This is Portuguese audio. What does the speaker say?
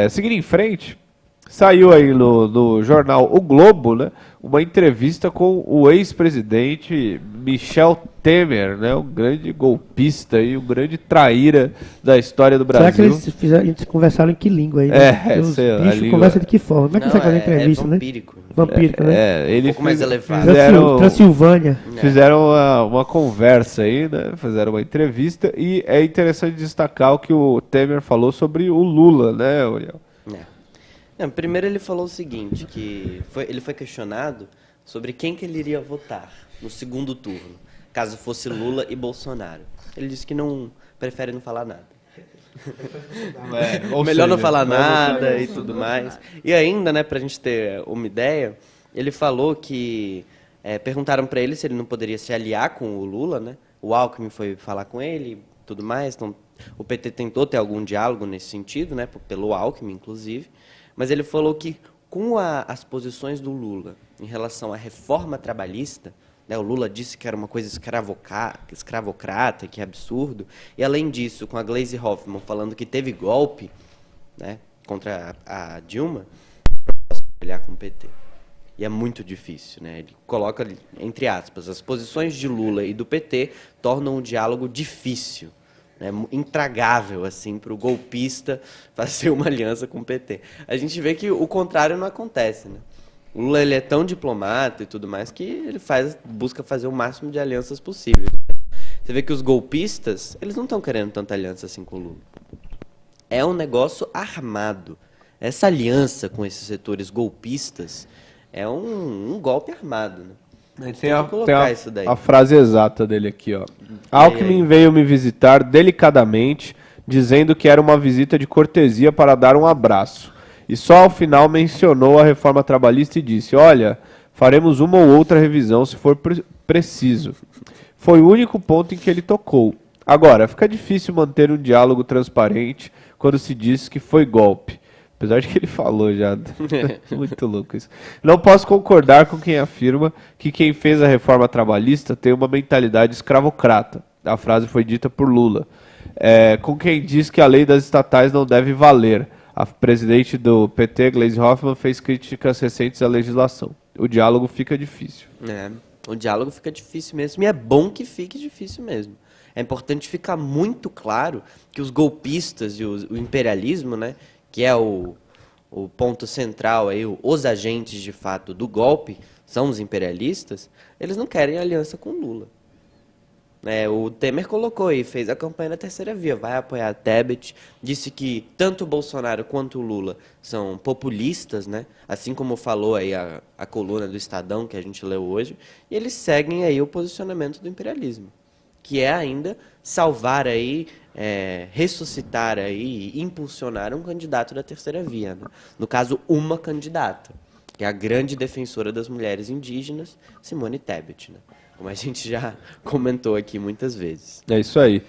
Seguindo em frente, saiu aí no jornal O Globo, né, uma entrevista com o ex-presidente Michel Temer, né, um grande golpista e um grande traíra da história do Brasil. Será que eles conversaram em que língua aí? Né? Os bichos conversam de que forma? Como é que você faz a entrevista, vampírico, né? Vampírico, né? Um pouco mais elevado. Transilvânia. Fizeram uma conversa aí, né? Fizeram uma entrevista e é interessante destacar o que o Temer falou sobre o Lula, né, Uriel? Não, primeiro ele falou o seguinte, ele foi questionado sobre quem que ele iria votar no segundo turno, caso fosse Lula e Bolsonaro. Ele disse que prefere não falar nada. Melhor não falar nada e tudo mais. E ainda, né, pra gente ter uma ideia, ele falou que perguntaram para ele se ele não poderia se aliar com o Lula, né? O Alckmin foi falar com ele e tudo mais, então o PT tentou ter algum diálogo nesse sentido, né, pelo Alckmin, inclusive. Mas ele falou que, com as posições do Lula em relação à reforma trabalhista, né, o Lula disse que era uma coisa escravocrata, que é absurdo, e, além disso, com a Gleisi Hoffmann falando que teve golpe, né, contra a Dilma, não posso olhar com o PT. E é muito difícil, né? Ele coloca, entre aspas, as posições de Lula e do PT tornam o diálogo difícil. É intragável, assim, para o golpista fazer uma aliança com o PT. A gente vê que o contrário não acontece, né? O Lula, ele é tão diplomata e tudo mais que ele busca fazer o máximo de alianças possível. Você vê que os golpistas, eles não estão querendo tanta aliança assim com o Lula. É um negócio armado. Essa aliança com esses setores golpistas é um golpe armado, né? Tem a frase exata dele aqui, ó. Alckmin veio me visitar delicadamente, dizendo que era uma visita de cortesia para dar um abraço. E só ao final mencionou a reforma trabalhista e disse, olha, faremos uma ou outra revisão se for preciso. Foi o único ponto em que ele tocou. Agora, fica difícil manter um diálogo transparente quando se diz que foi golpe. Apesar de que ele falou já. Muito louco isso. Não posso concordar com quem afirma que quem fez a reforma trabalhista tem uma mentalidade escravocrata. A frase foi dita por Lula. Com quem diz que a lei das estatais não deve valer. A presidente do PT, Gleisi Hoffmann, fez críticas recentes à legislação. O diálogo fica difícil. O diálogo fica difícil mesmo. E é bom que fique difícil mesmo. É importante ficar muito claro que os golpistas e o imperialismo, né, que é o ponto central, aí, os agentes, de fato, do golpe, são os imperialistas, eles não querem aliança com Lula. O Temer colocou aí, fez a campanha da terceira via, vai apoiar a Tebet, disse que tanto o Bolsonaro quanto o Lula são populistas, né? Assim como falou aí a coluna do Estadão, que a gente leu hoje, e eles seguem aí o posicionamento do imperialismo, que é ainda salvar aí, ressuscitar aí, impulsionar um candidato da terceira via, né? No caso, uma candidata, que é a grande defensora das mulheres indígenas, Simone Tebet, né? Como a gente já comentou aqui muitas vezes. É isso aí.